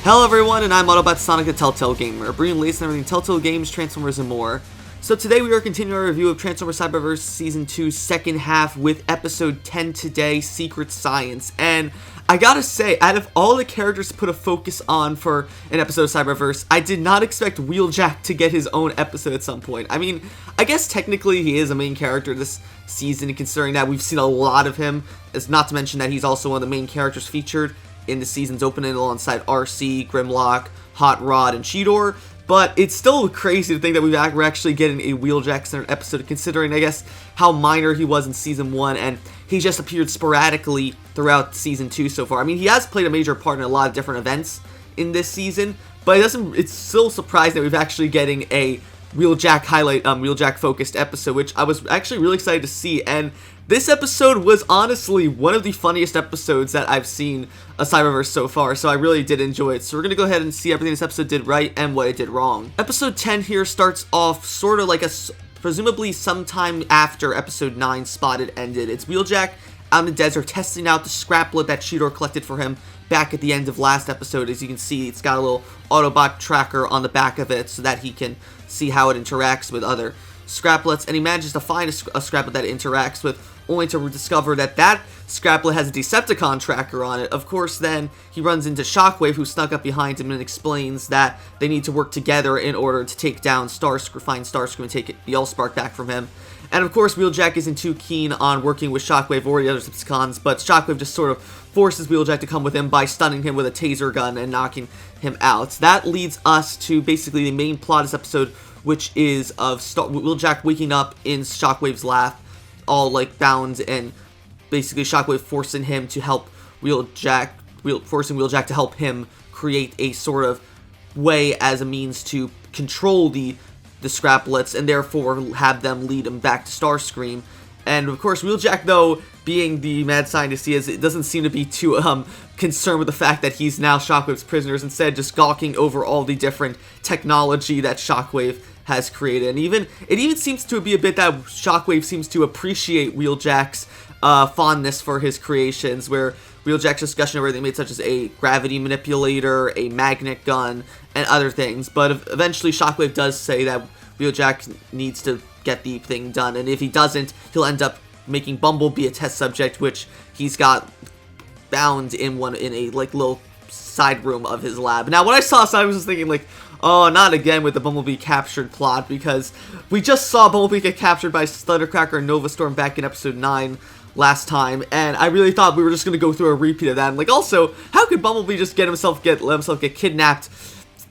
Hello everyone, and I'm Autobot Sonic the Telltale Gamer, bringing latest and everything Telltale games, Transformers, and more. So today we are continuing our review of Transformers Cyberverse Season 2 second half with Episode 10 today, Secret Science. And I gotta say, out of all the characters to put a focus on for an episode of Cyberverse, I did not expect Wheeljack to get his own episode at some point. I mean, I guess technically he is a main character this season, considering that we've seen a lot of him, as not to mention that he's also one of the main characters featured in the season's opening alongside RC, Grimlock, Hot Rod, and Cheetor. But it's still crazy to think that we're actually getting a Wheeljack-centered episode, considering, I guess, how minor he was in Season 1, and he just appeared sporadically throughout Season 2 so far. I mean, he has played a major part in a lot of different events in this season, but it's still surprising that we're actually getting a Wheeljack Wheeljack-focused episode, which I was actually really excited to see. And this episode was honestly one of the funniest episodes that I've seen a Cyberverse so far, so I really did enjoy it. So we're going to go ahead and see everything this episode did right and what it did wrong. Episode 10 here starts off sort of like presumably sometime after Episode 9 Spotted ended. It's Wheeljack out in the desert testing out the scraplet that Cheetor collected for him back at the end of last episode. As you can see, it's got a little Autobot tracker on the back of it so that he can see how it interacts with other scraplets, and he manages to find a scraplet that it interacts with, only to discover that that scraplet has a Decepticon tracker on it. Of course, then he runs into Shockwave, who snuck up behind him and explains that they need to work together in order to take down find Starscream and take the Allspark back from him. And of course, Wheeljack isn't too keen on working with Shockwave or the other Decepticons, but Shockwave just sort of forces Wheeljack to come with him by stunning him with a taser gun and knocking him out. That leads us to basically the main plot of this episode, which is of Wheeljack waking up in Shockwave's lab, all like bound, and basically Shockwave forcing him to help forcing Wheeljack to help him create a sort of way as a means to control the scraplets and therefore have them lead him back to Starscream. And of course, Wheeljack, though, being the mad scientist he is, it doesn't seem to be too concerned with the fact that he's now Shockwave's prisoners, instead just gawking over all the different technology that Shockwave has created. And it even seems to be a bit that Shockwave seems to appreciate Wheeljack's fondness for his creations, where Wheeljack's discussion of everything made, such as a gravity manipulator, a magnet gun, and other things. But eventually Shockwave does say that Wheeljack needs to get the thing done, and if he doesn't, he'll end up making Bumblebee a test subject, which he's got bound in a like little side room of his lab. Now, when I saw this, I was just thinking, like, oh, not again with the Bumblebee captured plot, because we just saw Bumblebee get captured by Thundercracker and Nova Storm back in Episode 9 last time, and I really thought we were just going to go through a repeat of that. And like, also, how could Bumblebee just let himself get kidnapped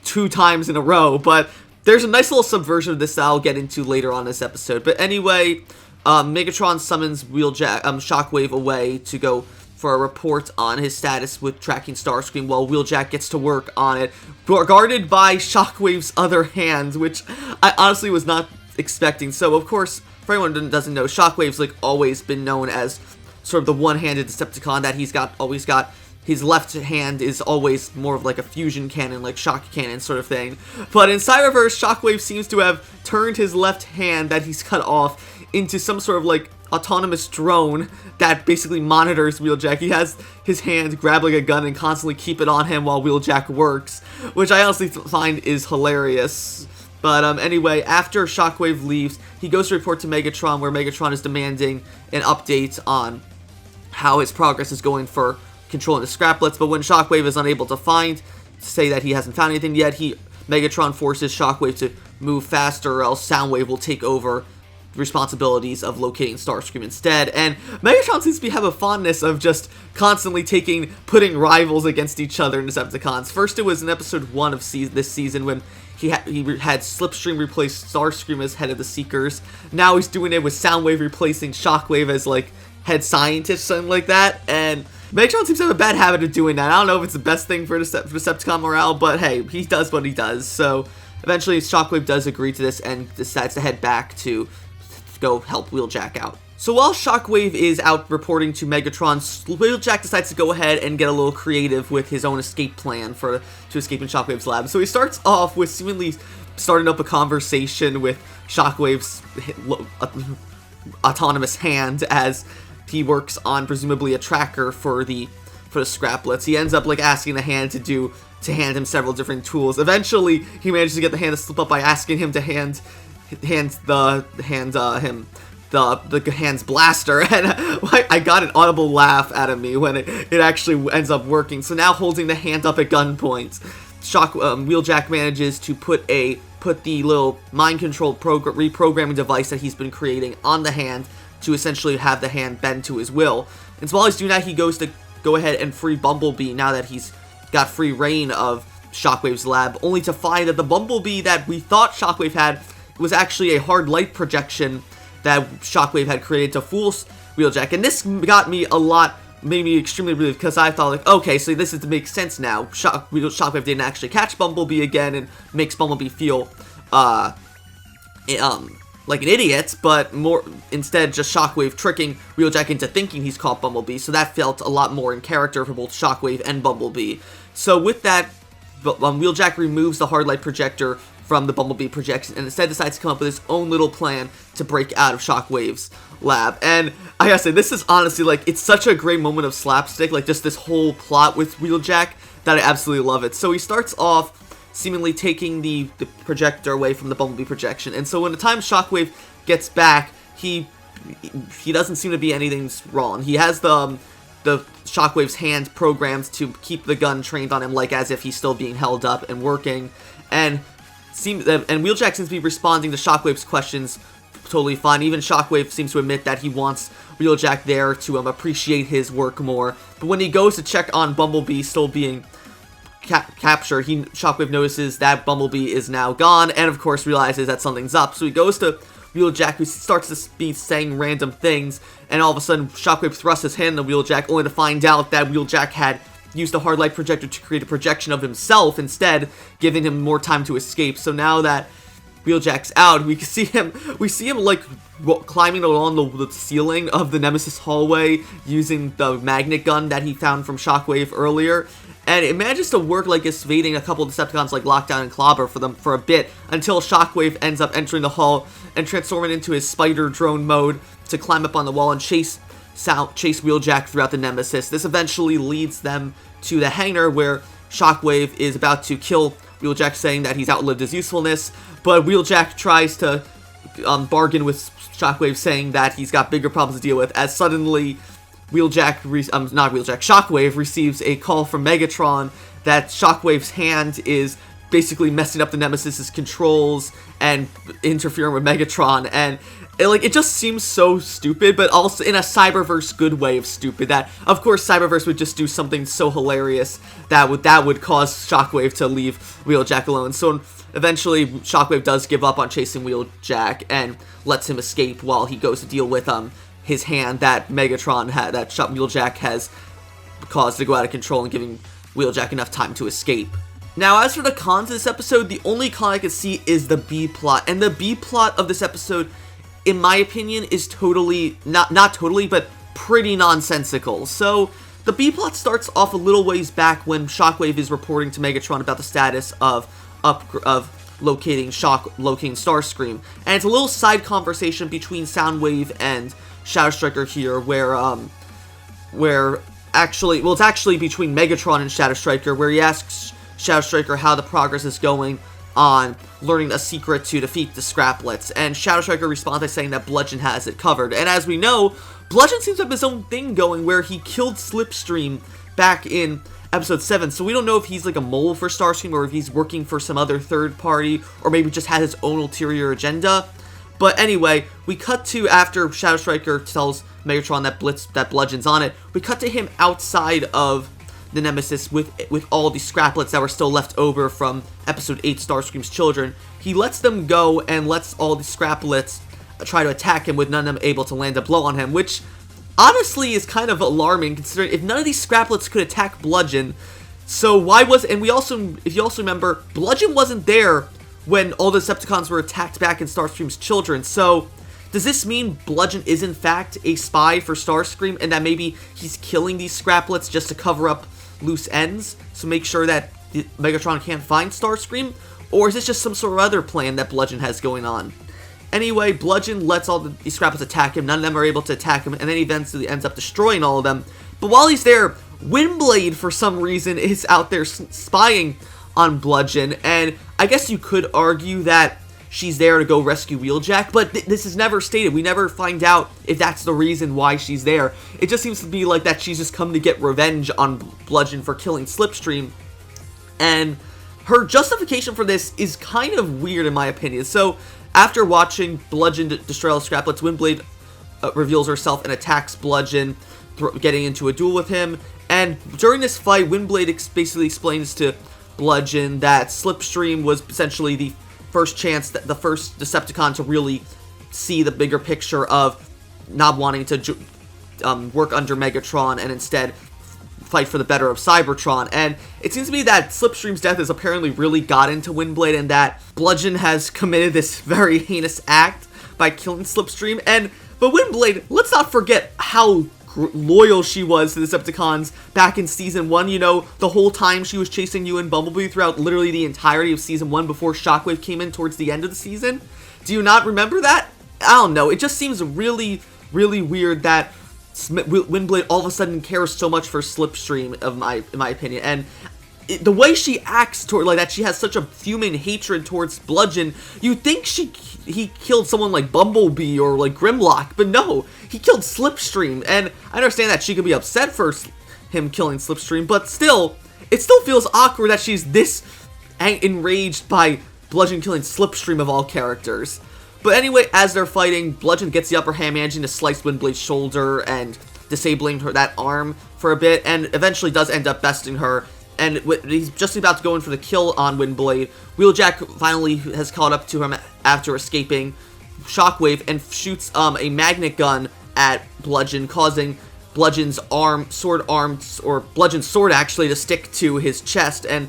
2 times in a row? But there's a nice little subversion of this that I'll get into later on in this episode. But anyway, Megatron summons Shockwave away to go for a report on his status with tracking Starscream, while Wheeljack gets to work on it, guarded by Shockwave's other hand, which I honestly was not expecting. So, of course, for anyone who doesn't know, Shockwave's like always been known as sort of the one-handed Decepticon, that he's always got his left hand is always more of like a fusion cannon, like shock cannon sort of thing. But in Cyberverse, Shockwave seems to have turned his left hand that he's cut off into some sort of like autonomous drone that basically monitors Wheeljack. He has his hand grab like a gun and constantly keep it on him while Wheeljack works, which I honestly find is hilarious. But anyway, after Shockwave leaves, he goes to report to Megatron, where Megatron is demanding an update on how his progress is going for controlling the scraplets. But when Shockwave is unable to say that he hasn't found anything yet, Megatron forces Shockwave to move faster, or else Soundwave will take over responsibilities of locating Starscream instead. And Megatron seems to have a fondness of just constantly putting rivals against each other in Decepticons. First, it was in Episode 1 of this season when he had Slipstream replace Starscream as head of the Seekers. Now he's doing it with Soundwave replacing Shockwave as like head scientist, something like that. And Megatron seems to have a bad habit of doing that. I don't know if it's the best thing for Decepticon morale, but hey, he does what he does. So eventually Shockwave does agree to this and decides to head back to go help Wheeljack out. So while Shockwave is out reporting to Megatron, Wheeljack decides to go ahead and get a little creative with his own escape plan to escape in Shockwave's lab. So he starts off with seemingly starting up a conversation with Shockwave's autonomous hand as he works on presumably a tracker for for the scraplets. He ends up like asking the hand to hand him several different tools. Eventually, he manages to get the hand to slip up by asking him to hand him the hand's blaster, and I got an audible laugh out of me when it actually ends up working. So now holding the hand up at gunpoint, Wheeljack manages to put the little mind-controlled reprogramming device that he's been creating on the hand to essentially have the hand bend to his will. And so while he's doing that, he goes to go ahead and free Bumblebee now that he's got free reign of Shockwave's lab, only to find that the Bumblebee that we thought Shockwave had was actually a hard light projection that Shockwave had created to fool Wheeljack. And this got me made me extremely relieved, because I thought, like, okay, so this is to make sense now. Shockwave didn't actually catch Bumblebee again and makes Bumblebee feel like an idiot, but instead just Shockwave tricking Wheeljack into thinking he's caught Bumblebee. So that felt a lot more in character for both Shockwave and Bumblebee. So with that, Wheeljack removes the hard light projector from the Bumblebee projection and instead decides to come up with his own little plan to break out of Shockwave's lab. And I gotta say, this is honestly, like, it's such a great moment of slapstick, like just this whole plot with Wheeljack, that I absolutely love it. So he starts off seemingly taking the projector away from the Bumblebee projection, and so when the time Shockwave gets back, he doesn't seem to be anything's wrong. He has the Shockwave's hand programmed to keep the gun trained on him, like as if he's still being held up and working, and Wheeljack seems to be responding to Shockwave's questions totally fine. Even Shockwave seems to admit that he wants Wheeljack there to appreciate his work more. But when he goes to check on Bumblebee still being captured, Shockwave notices that Bumblebee is now gone, and of course realizes that something's up. So he goes to Wheeljack, who starts to be saying random things, and all of a sudden Shockwave thrusts his hand on Wheeljack, only to find out that Wheeljack had used a hard light projector to create a projection of himself instead, giving him more time to escape. So now that Wheeljack's out, we see him like climbing along the ceiling of the Nemesis hallway using the magnet gun that he found from Shockwave earlier, and it manages to work, like evading a couple of Decepticons like Lockdown and Clobber for a bit, until Shockwave ends up entering the hall and transforming into his spider drone mode to climb up on the wall and chase Wheeljack throughout the Nemesis. This eventually leads them to the hangar where Shockwave is about to kill Wheeljack, saying that he's outlived his usefulness, but Wheeljack tries to bargain with Shockwave, saying that he's got bigger problems to deal with, as suddenly Shockwave receives a call from Megatron that Shockwave's hand is basically messing up the Nemesis's controls and interfering with Megatron, and it just seems so stupid, but also in a Cyberverse good way of stupid, that of course Cyberverse would just do something so hilarious that would cause Shockwave to leave Wheeljack alone. So eventually Shockwave does give up on chasing Wheeljack and lets him escape while he goes to deal with his hand that Wheeljack has caused to go out of control, and giving Wheeljack enough time to escape. Now, as for the cons of this episode, the only con I could see is the B plot, and the B plot of this episode, in my opinion, is totally, not totally, but pretty nonsensical. So, the B plot starts off a little ways back when Shockwave is reporting to Megatron about the status of locating Starscream, and it's a little side conversation between Soundwave and Shadow Striker here, it's actually between Megatron and Shadow Striker, where he asks Shadow Striker how the progress is going on learning a secret to defeat the Scraplets, and Shadow Striker responds by saying that Bludgeon has it covered. And as we know, Bludgeon seems to have his own thing going, where he killed Slipstream back in episode 7, so we don't know if he's like a mole for Starscream, or if he's working for some other third party, or maybe just has his own ulterior agenda. But anyway, we cut to after Shadow Striker tells Megatron that Bludgeon's on it, we cut to him outside of the Nemesis with all the Scraplets that were still left over from episode 8, Starscream's Children. He lets them go and lets all the Scraplets try to attack him, with none of them able to land a blow on him, which honestly is kind of alarming, considering if none of these Scraplets could attack Bludgeon, so why was, and we also, if you also remember, Bludgeon wasn't there when all the Decepticons were attacked back in Starscream's Children. So does this mean Bludgeon is in fact a spy for Starscream, and that maybe he's killing these Scraplets just to cover up loose ends, so make sure that Megatron can't find Starscream? Or is this just some sort of other plan that Bludgeon has going on? Anyway, Bludgeon lets all these Scraplets attack him, none of them are able to attack him, and then he eventually ends up destroying all of them. But while he's there, Windblade, for some reason, is out there spying on Bludgeon, and I guess you could argue that she's there to go rescue Wheeljack, but this is never stated. We never find out if that's the reason why she's there. It just seems to be like that she's just come to get revenge on Bludgeon for killing Slipstream, and her justification for this is kind of weird in my opinion. So, after watching Bludgeon destroy all scraplets, Windblade reveals herself and attacks Bludgeon, getting into a duel with him, and during this fight, Windblade basically explains to Bludgeon that Slipstream was essentially the first chance, that the first Decepticon to really see the bigger picture of not wanting to work under Megatron and instead fight for the better of Cybertron. And it seems to me that Slipstream's death has apparently really gotten to Windblade, and that Bludgeon has committed this very heinous act by killing Slipstream. But Windblade, let's not forget how loyal she was to the Decepticons back in Season 1, you know, the whole time she was chasing you and Bumblebee throughout literally the entirety of Season 1 before Shockwave came in towards the end of the season. Do you not remember that? I don't know, it just seems really, really weird that Windblade all of a sudden cares so much for Slipstream, in my opinion, and the way she acts toward, like, that she has such a human hatred towards Bludgeon, you'd think he killed someone like Bumblebee or like Grimlock, but no, he killed Slipstream. And I understand that she could be upset for him killing Slipstream, but still, it still feels awkward that she's this enraged by Bludgeon killing Slipstream of all characters. But anyway, as they're fighting, Bludgeon gets the upper hand, managing to slice Windblade's shoulder and disabling that arm for a bit, and eventually does end up besting her. And he's just about to go in for the kill on Windblade. Wheeljack finally has caught up to him after escaping Shockwave and shoots a magnet gun at Bludgeon, causing Bludgeon's sword actually to stick to his chest, and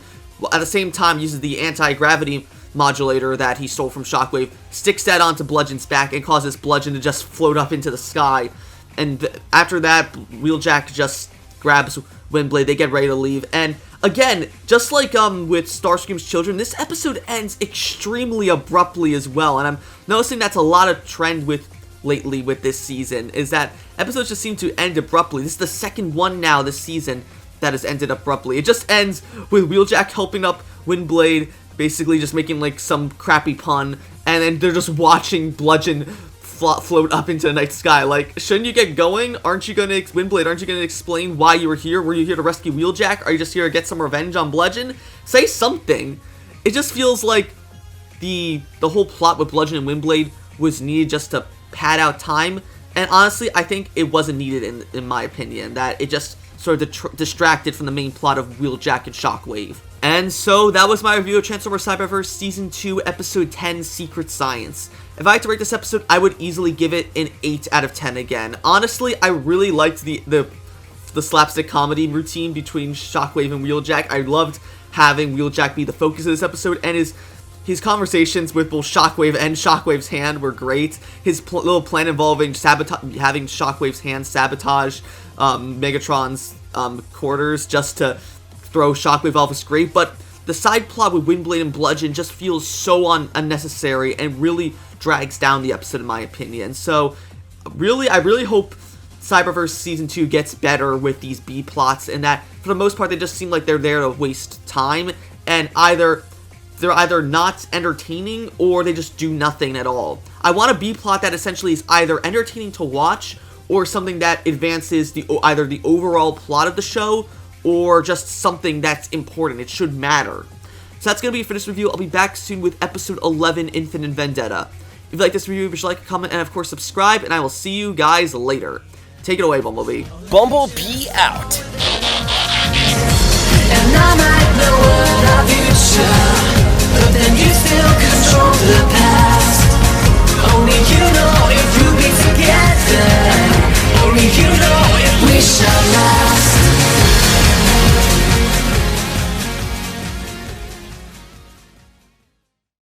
at the same time uses the anti-gravity modulator that he stole from Shockwave, sticks that onto Bludgeon's back and causes Bludgeon to just float up into the sky. And after that, Wheeljack just grabs Windblade, they get ready to leave, and again, just like with Starscream's children, this episode ends extremely abruptly as well, and I'm noticing that's a lot of trend lately with this season, is that episodes just seem to end abruptly. This is the second one now this season that has ended abruptly. It just ends with Wheeljack helping up Windblade, basically just making like some crappy pun, and then they're just watching Bludgeon float up into the night sky. Like, shouldn't you get going? Windblade, aren't you gonna explain why you were here? Were you here to rescue Wheeljack? Are you just here to get some revenge on Bludgeon? Say something. It just feels like the whole plot with Bludgeon and Windblade was needed just to pad out time, and honestly, I think it wasn't needed in my opinion, that it just sort of distracted from the main plot of Wheeljack and Shockwave. And so, that was my review of Transformers Cyberverse Season 2, Episode 10, Secret Science. If I had to rate this episode, I would easily give it an 8 out of 10 again. Honestly, I really liked the slapstick comedy routine between Shockwave and Wheeljack. I loved having Wheeljack be the focus of this episode, and his conversations with both Shockwave and Shockwave's hand were great. His little plan involving having Shockwave's hand sabotage Megatron's quarters just to throw Shockwave off was great, but the side plot with Windblade and Bludgeon just feels so unnecessary and really drags down the episode in my opinion. So really, I really hope Cyberverse Season 2 gets better with these B-plots, and that for the most part they just seem like they're there to waste time, and they're either not entertaining or they just do nothing at all. I want a B-plot that essentially is either entertaining to watch or something that advances either the overall plot of the show or just something that's important. It should matter. So that's going to be it for this review. I'll be back soon with Episode 11, Infinite Vendetta. If you like this review, be sure to like, comment, and of course subscribe, and I will see you guys later. Take it away, Bumblebee. Bumblebee out. And I might know what our future, but then you still control the past. Only you